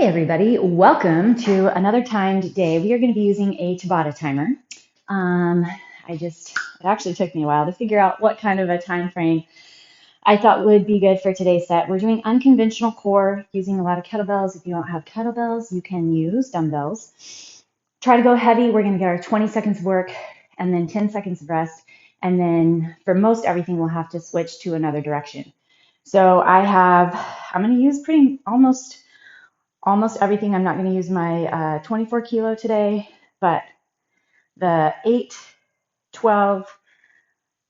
Hey everybody, welcome to another timed day. We are going to be using a Tabata timer. It actually took me a while to figure out what kind of a time frame I thought would be good for today's set. We're doing unconventional core using a lot of kettlebells. If you don't have kettlebells, you can use dumbbells. Try to go heavy. We're going to get our 20 seconds of work and then 10 seconds of rest. And then for most everything, we'll have to switch to another direction. So I'm going to use almost everything. I'm not going to use my 24 kilo today, but the 8, 12,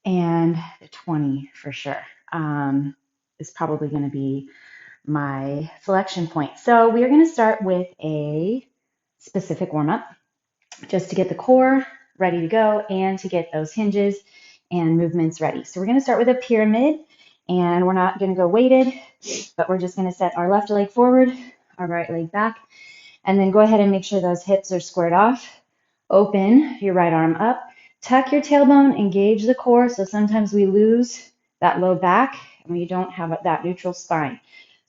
and the 20 for sure is probably going to be my selection point. So we are going to start with a specific warm-up just to get the core ready to go and to get those hinges and movements ready. So we're going to start with a pyramid, and we're not going to go weighted, but we're just going to set our left leg forward, our right leg back, and then go ahead and make sure those hips are squared off. Open your right arm up, tuck your tailbone, engage the core. So sometimes we lose that low back and we don't have that neutral spine.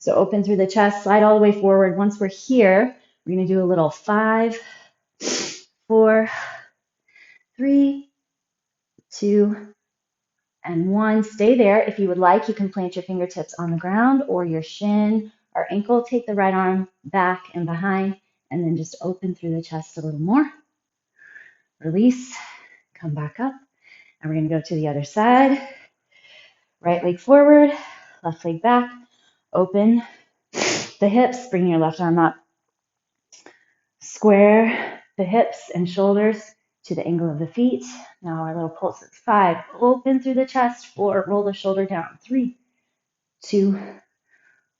So open through the chest, slide all the way forward. Once we're here, we're going to do a little 5, 4, 3, 2, and 1. Stay there. If you would like, you can plant your fingertips on the ground or your shin or ankle. Take the right arm back and behind, and then just open through the chest a little more. Release, come back up, and we're going to go to the other side. Right leg forward, left leg back, open the hips, bring your left arm up. Square the hips and shoulders to the angle of the feet. Now our little pulse is 5. Open through the chest. 4. Roll the shoulder down. 3, 2,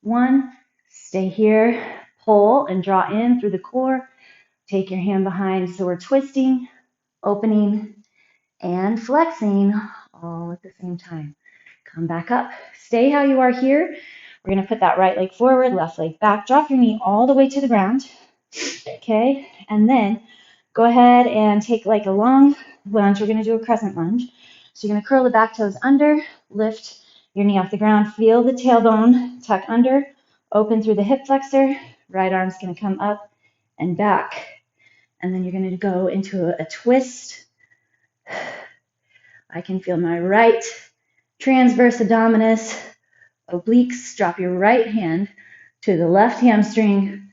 1. Stay here. Pull and draw in through the core. Take your hand behind. So we're twisting, opening, and flexing all at the same time. Come back up. Stay how you are here. We're going to put that right leg forward, left leg back. Drop your knee all the way to the ground. Okay, and then go ahead and take like a long lunge. We're going to do a crescent lunge. So you're going to curl the back toes under, lift your knee off the ground, feel the tailbone tuck under, open through the hip flexor. Right arm's going to come up and back. And then you're going to go into a twist. I can feel my right transverse abdominis, obliques. Drop your right hand to the left hamstring.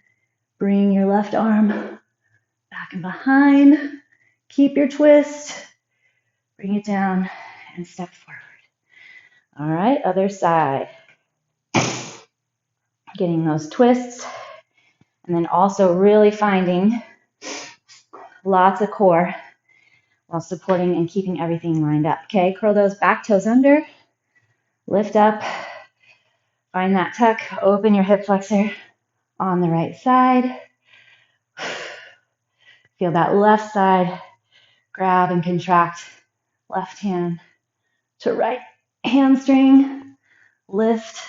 Bring your left arm back and behind. Keep your twist. Bring it down and step forward. All right, other side. Getting those twists. And then also really finding lots of core while supporting and keeping everything lined up. Okay, curl those back toes under. Lift up. Find that tuck. Open your hip flexor on the right side. Feel that left side grab and contract. Left hand to right hamstring. Lift.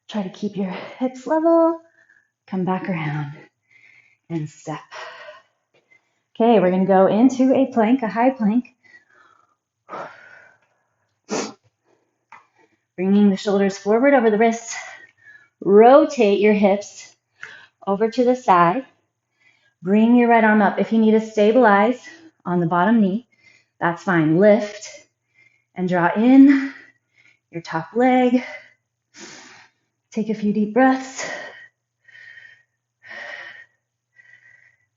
Try to keep your hips level. Come back around and step. Okay, we're going to go into a plank, a high plank. Bringing the shoulders forward over the wrists. Rotate your hips over to the side. Bring your right arm up. If you need to stabilize on the bottom knee, that's fine. Lift and draw in your top leg. Take a few deep breaths.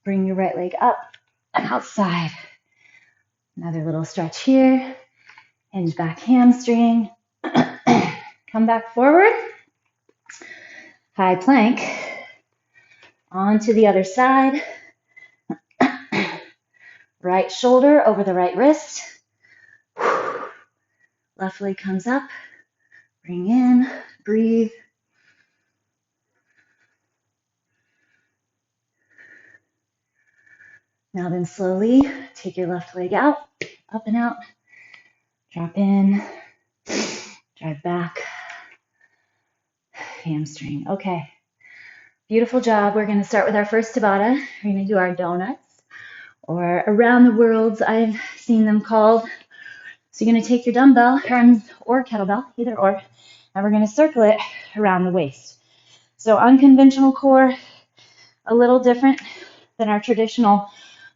Bring your right leg up and outside. Another little stretch here. Hinge back hamstring. Come back forward. High plank. On to the other side. Right shoulder over the right wrist. Left leg comes up. Bring in. Breathe. Now then slowly take your left leg out, up and out. Drop in. Drive back. Hamstring. Okay. Beautiful job. We're going to start with our first Tabata. We're going to do our donuts, or around the worlds, I've seen them called. So you're going to take your dumbbell or kettlebell, either or, and we're going to circle it around the waist. So unconventional core, a little different than our traditional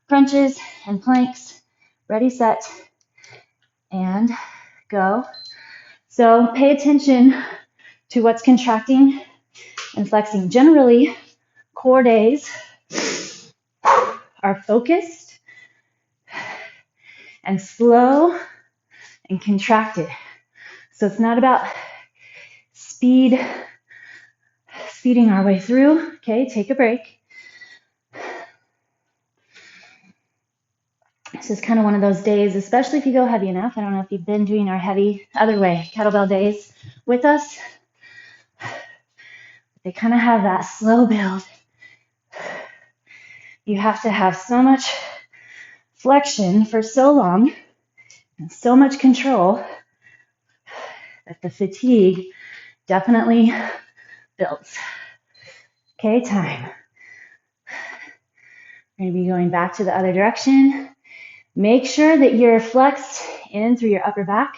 crunches and planks. Ready, set, and go. So pay attention to what's contracting and flexing. Generally, core days are focused and slow and contracted. So it's not about speeding our way through. Okay, take a break. This is kind of one of those days, especially if you go heavy enough. I don't know if you've been doing our heavy other way kettlebell days with us. They kind of have that slow build. You have to have so much flexion for so long and so much control that the fatigue definitely builds. Okay, time. We're going to be going back to the other direction. Make sure that you're flexed in through your upper back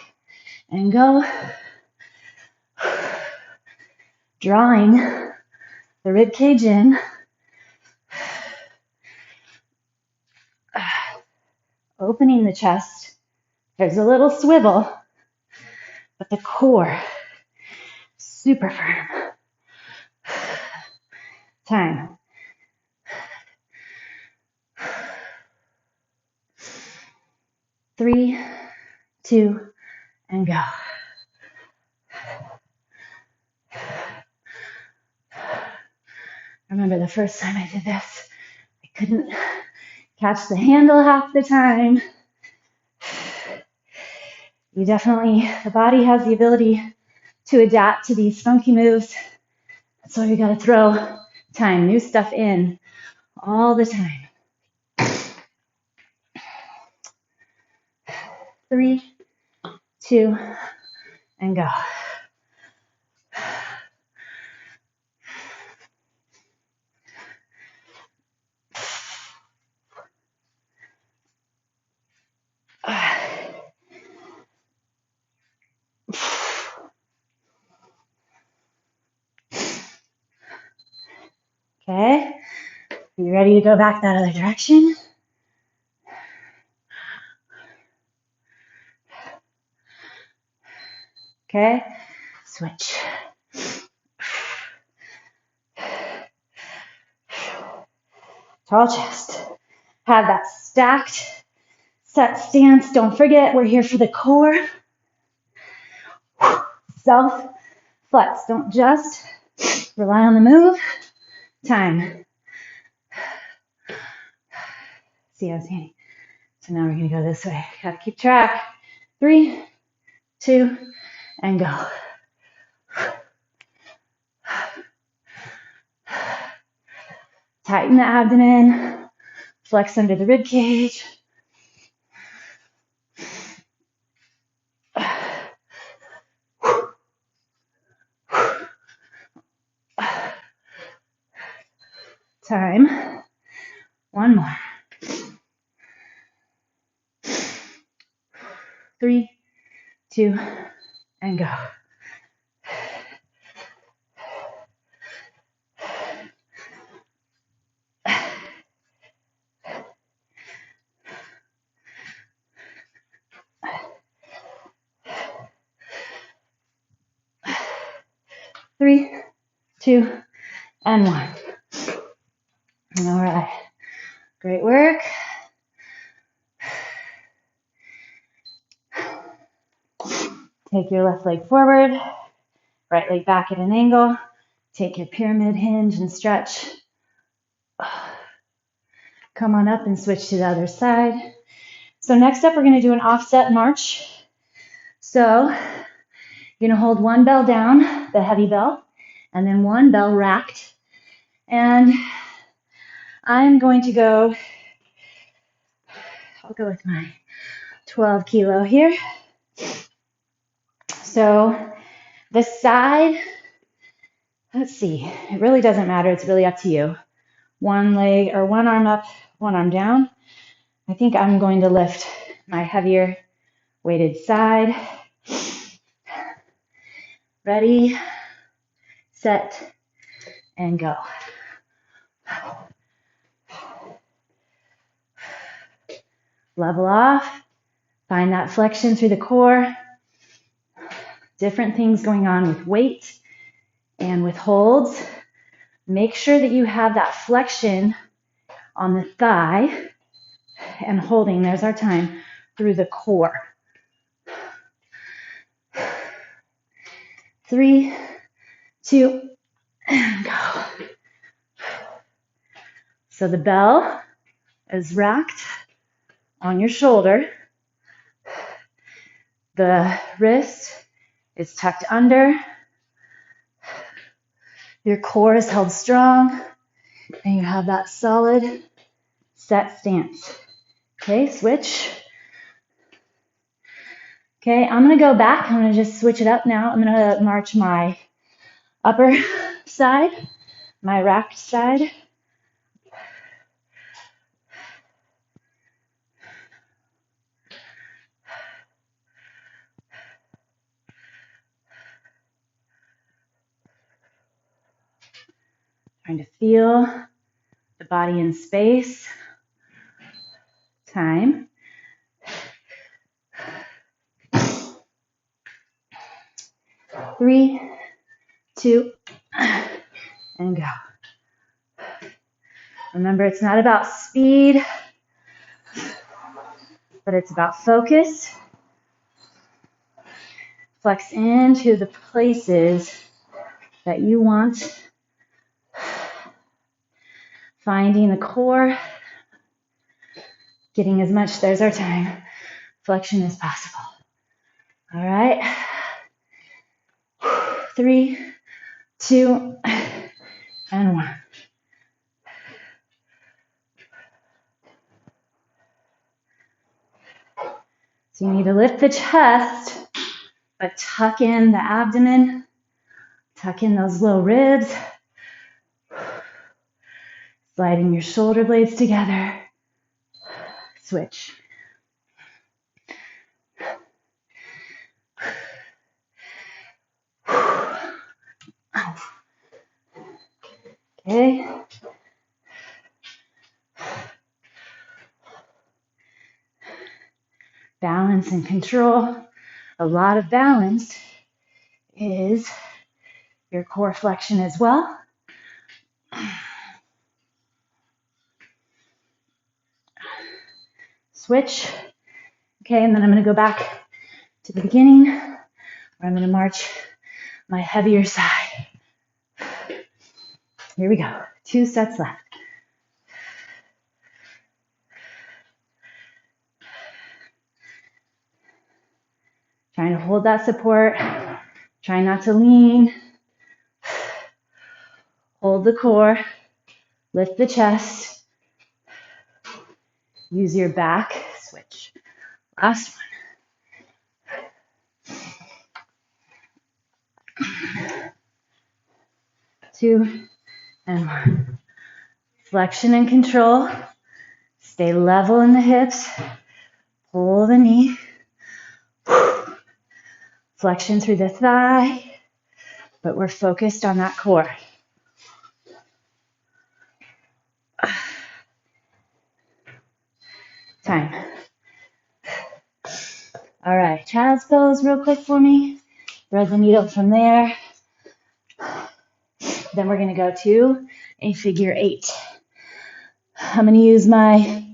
and go. Drawing the rib cage in. Opening the chest. There's a little swivel, but the core, super firm. Time. Three, two, and go. I remember the first time I did this, I couldn't catch the handle half the time. The body has the ability to adapt to these funky moves. That's why we got to throw new stuff in all the time. 3, 2, and go. Okay, you ready to go back that other direction? Okay, switch. Tall chest. Have that stacked, set stance. Don't forget, we're here for the core. Self flex. Don't just rely on the move. Time. See, I was handy. So now we're going to go this way. Got to keep track. 3, 2, and go. Tighten the abdomen. Flex under the rib cage. Time. One more. 3, 2, and go. Three, 2, and 1. All right. Great work. Take your left leg forward, right leg back at an angle. Take your pyramid hinge and stretch. Come on up and switch to the other side. So next up, we're going to do an offset march. So you're going to hold one bell down, the heavy bell, and then one bell racked. And I'm going to go, I'll go with my 12 kilo here. So the side, let's see, it really doesn't matter. It's really up to you. One leg or one arm up, one arm down. I think I'm going to lift my heavier weighted side. Ready, set, and go. Level off. Find that flexion through the core. Different things going on with weight and with holds. Make sure that you have that flexion on the thigh and holding, there's our time, through the core. 3, 2, and go. So the bell is racked on your shoulder. The wrist is tucked under. Your core is held strong, and you have that solid set stance. Okay, switch. Okay, I'm going to go back. I'm going to just switch it up now. I'm going to march my upper side, my racked side. Trying to feel the body in space. Time. 3, 2, and go. Remember, it's not about speed, but it's about focus. Flex into the places that you want. Finding the core. Getting as much, there's our time, flexion as possible. All right. 3, 2, and 1. So you need to lift the chest, but tuck in the abdomen, tuck in those low ribs, sliding your shoulder blades together. Switch. Okay. Balance and control. A lot of balance is your core flexion as well. Switch. Okay, and then I'm going to go back to the beginning where I'm going to march my heavier side. Here we go. 2 sets left. Trying to hold that support. Try not to lean. Hold the core. Lift the chest. Use your back. Switch. Last one. 2 and 1. Flexion and control. Stay level in the hips. Pull the knee. Flexion through the thigh. But we're focused on that core. Time. All right, child's pose real quick for me. Thread the needle from there. Then we're going to go to a figure 8. I'm going to use my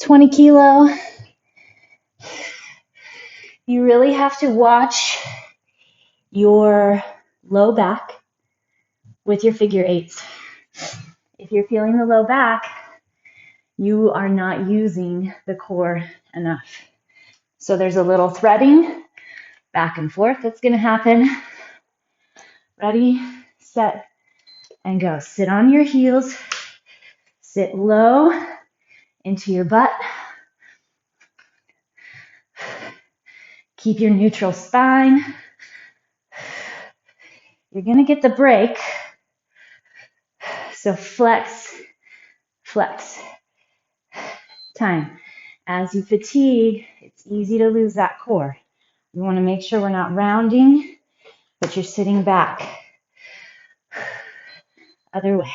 20 kilo. You really have to watch your low back with your figure 8s. If you're feeling the low back, you are not using the core enough. So there's a little threading back and forth that's going to happen. Ready, set, and go. Sit on your heels. Sit low into your butt. Keep your neutral spine. You're going to get the break. So flex, flex. Time. As you fatigue, it's easy to lose that core. We want to make sure we're not rounding, but you're sitting back. Other way.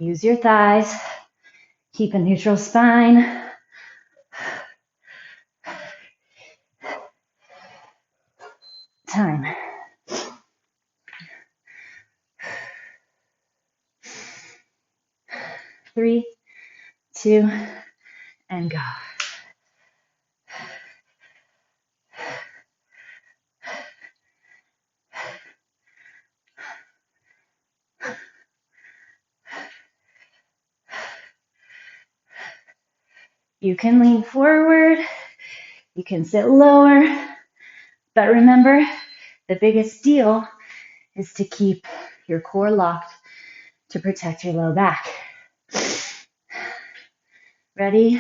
Use your thighs. Keep a neutral spine. Time. 3, 2, and go. You can lean forward, you can sit lower, but remember, the biggest deal is to keep your core locked to protect your low back. Ready,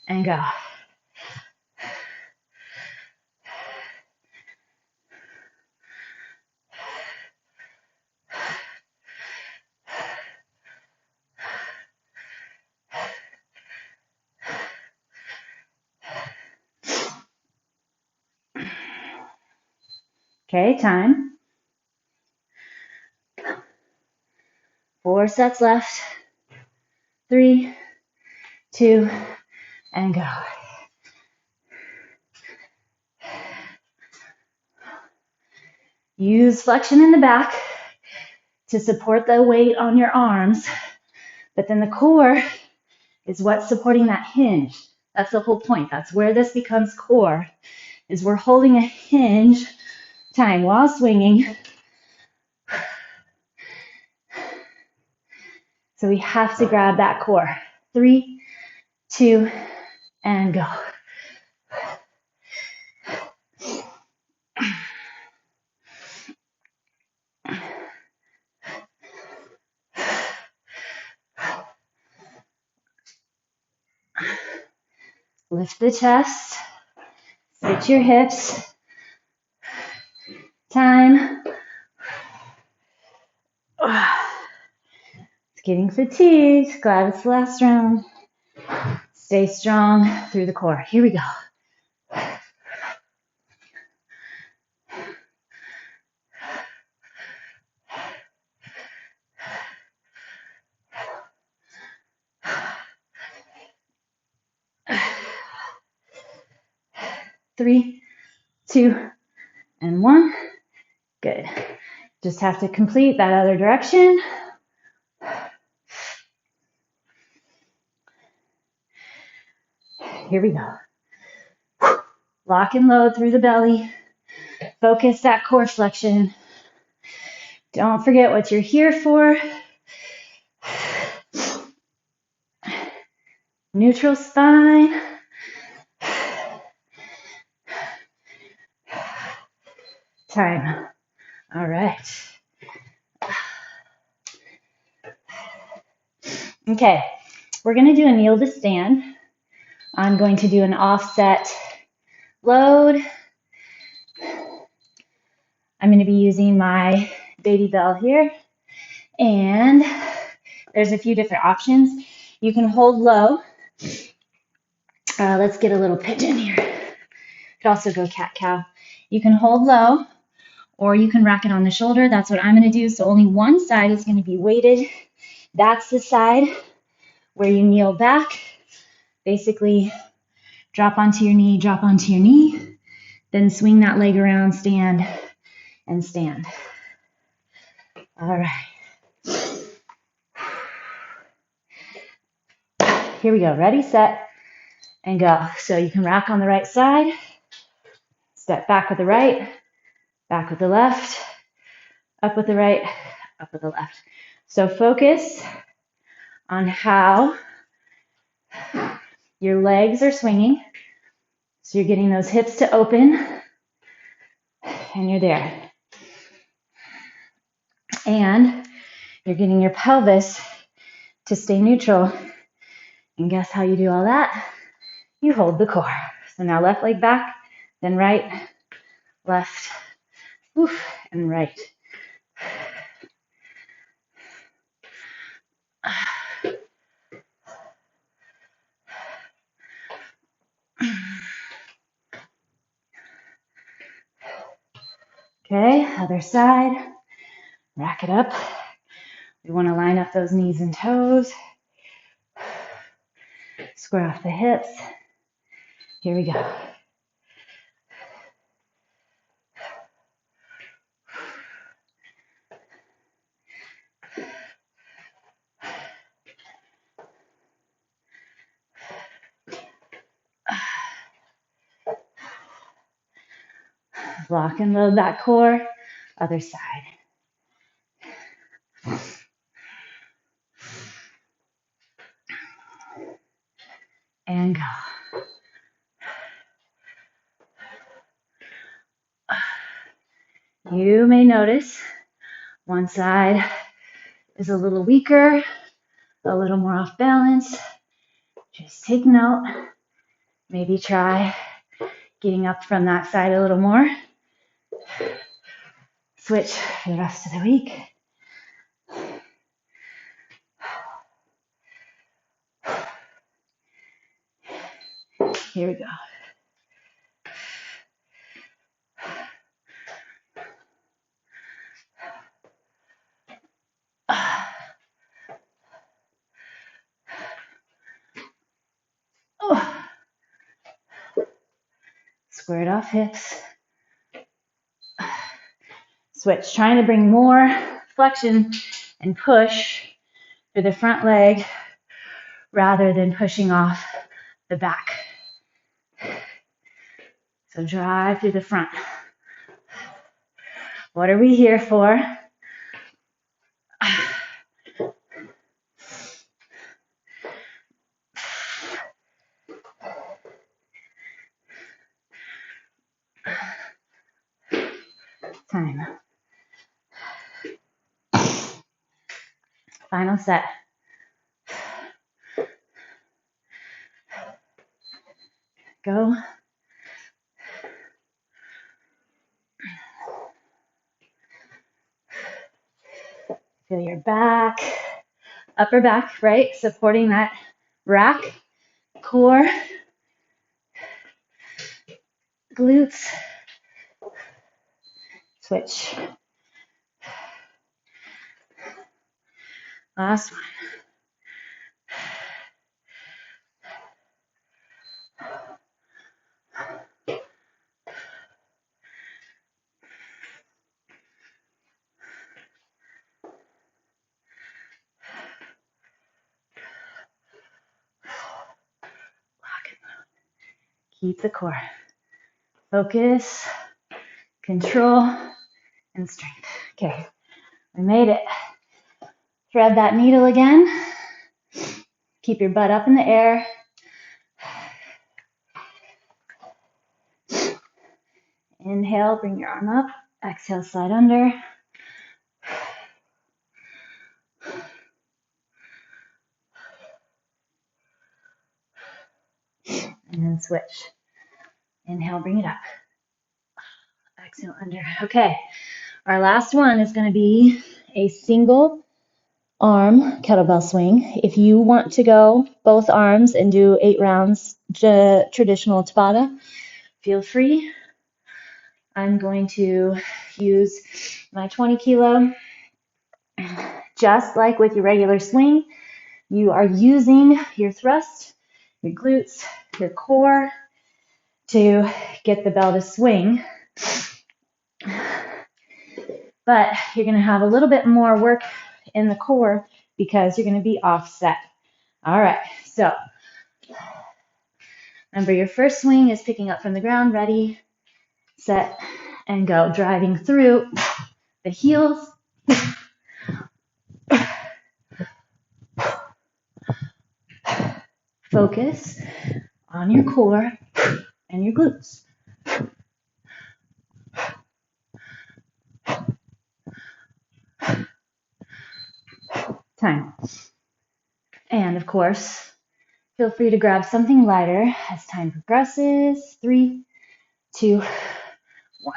and go. Okay, time. 4 sets left. 3, 2, and go. Use flexion in the back to support the weight on your arms, but then the core is what's supporting that hinge. That's the whole point. That's where this becomes core, is we're holding a hinge time while swinging. So we have to grab that core. 3, 2, and go. Lift the chest, switch your hips. Time. It's getting fatigued. Glad it's the last round. Stay strong through the core. Here we go. 3, 2, and 1. Good. Just have to complete that other direction. Here we go. Lock and load through the belly. Focus that core flexion. Don't forget what you're here for. Neutral spine. Time. All right. Okay, we're going to do a kneel to stand. I'm going to do an offset load. I'm going to be using my baby bell here. And there's a few different options. You can hold low. Let's get a little pigeon here. Could also go cat-cow. You can hold low, or you can rack it on the shoulder. That's what I'm going to do. So only one side is going to be weighted. That's the side where you kneel back. Basically, drop onto your knee, then swing that leg around, stand, and stand. All right. Here we go. Ready, set, and go. So you can rack on the right side, step back with the right, back with the left, up with the right, up with the left. So focus on how your legs are swinging. So you're getting those hips to open, and you're there. And you're getting your pelvis to stay neutral. And guess how you do all that? You hold the core. So now left leg back, then right, left, oof, and right. Okay, other side. Rack it up. We want to line up those knees and toes. Square off the hips. Here we go. Lock and load that core. Other side. And go. You may notice one side is a little weaker, a little more off balance. Just take note. Maybe try getting up from that side a little more. Switch for the rest of the week. Here we go. Squared off hips. Switch, trying to bring more flexion and push through the front leg rather than pushing off the back. So drive through the front. What are we here for? Time. Final set. Go. Feel your back, upper back, right? Supporting that rack, core, glutes. Switch. Last one. Keep the core. Focus, control, and strength. Okay, we made it. Thread that needle again. Keep your butt up in the air. Inhale, bring your arm up. Exhale, slide under. And then switch. Inhale, bring it up. Exhale, under. Okay, our last one is going to be a single arm kettlebell swing. If you want to go both arms and do 8 rounds, traditional Tabata, feel free. I'm going to use my 20 kilo. Just like with your regular swing, you are using your thrust, your glutes, your core to get the bell to swing. But you're going to have a little bit more work in the core because you're going to be offset. All right, so remember your first swing is picking up from the ground, ready, set, and go. Driving through the heels. Focus on your core and your glutes. Time. And of course, feel free to grab something lighter as time progresses. 3, 2, 1.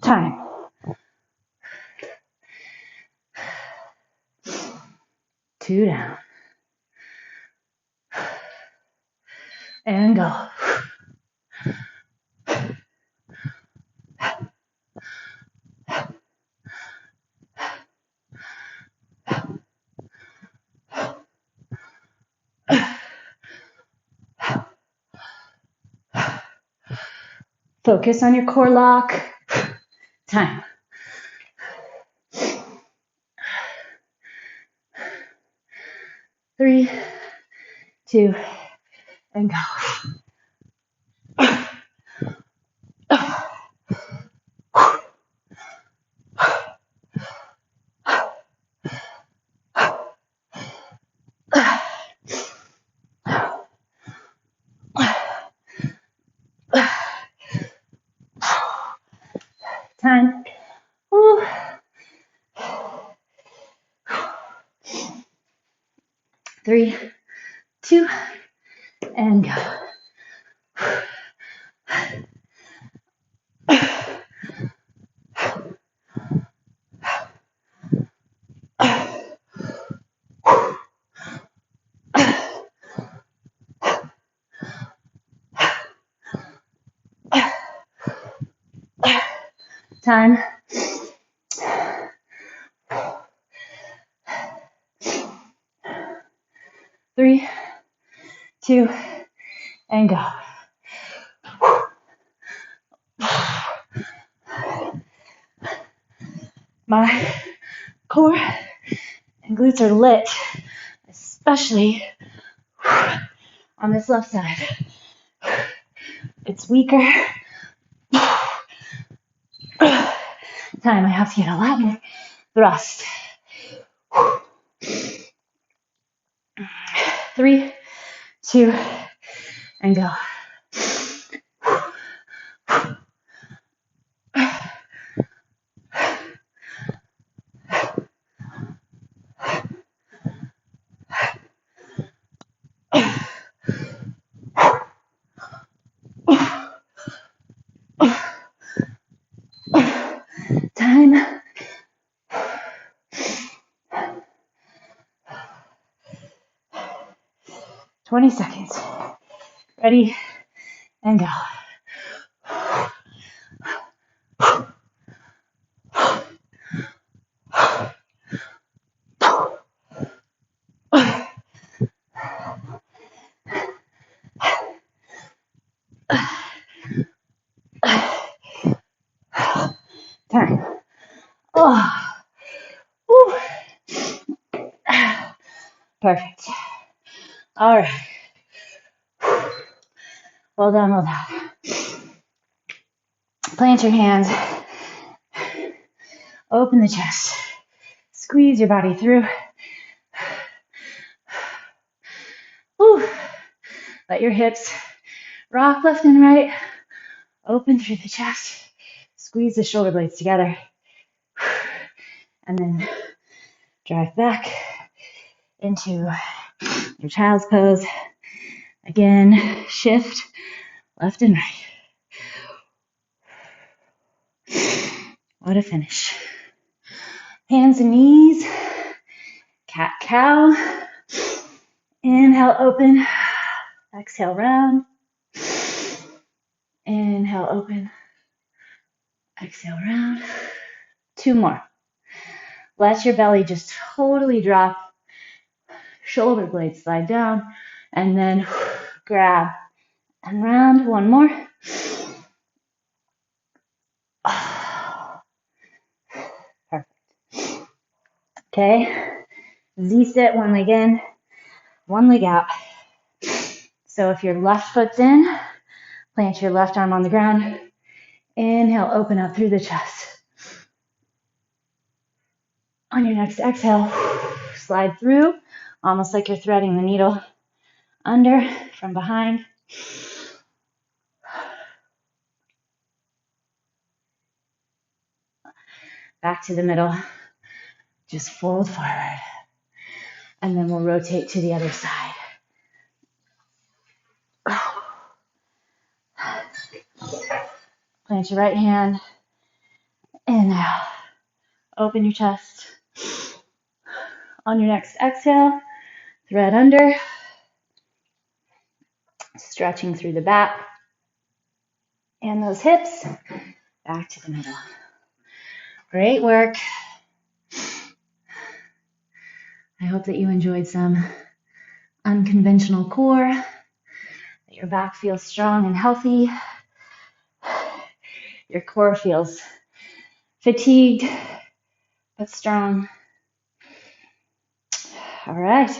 Time. Two down. And go. Focus on your core lock. Time. 3, 2, and go. Time. Ooh. 3, 2, and go. Time. 3, 2, and go. My core and glutes are lit, especially on this left side. It's weaker. Time, I have to get a lot more thrust. 3, 2, and go. Time. 20 seconds. Ready, and go. Time. Oh. Woo. Perfect. All right. Well done, well done. Plant your hands. Open the chest. Squeeze your body through. Woo. Let your hips rock left and right. Open through the chest. Squeeze the shoulder blades together. And then drive back into your child's pose. Again, shift left and right. What a finish. Hands and knees. Cat cow. Inhale, open. Exhale, round. Inhale, open. Exhale, round. 2 more. Let your belly just totally drop. Shoulder blades slide down. And then grab and round. 1 more. Perfect. Okay. Z-sit, one leg in, one leg out. So if your left foot's in, plant your left arm on the ground. Inhale, open up through the chest. On your next exhale, slide through, almost like you're threading the needle under from behind. Back to the middle. Just fold forward. And then we'll rotate to the other side. Plant your right hand Inhale. Open your chest. On your next exhale, thread under, stretching through the back and those hips, back to the middle. Great work. I hope that you enjoyed some unconventional core, that your back feels strong and healthy, your core feels fatigued but strong. All right.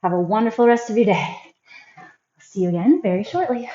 Have a wonderful rest of your day. I'll see you again very shortly.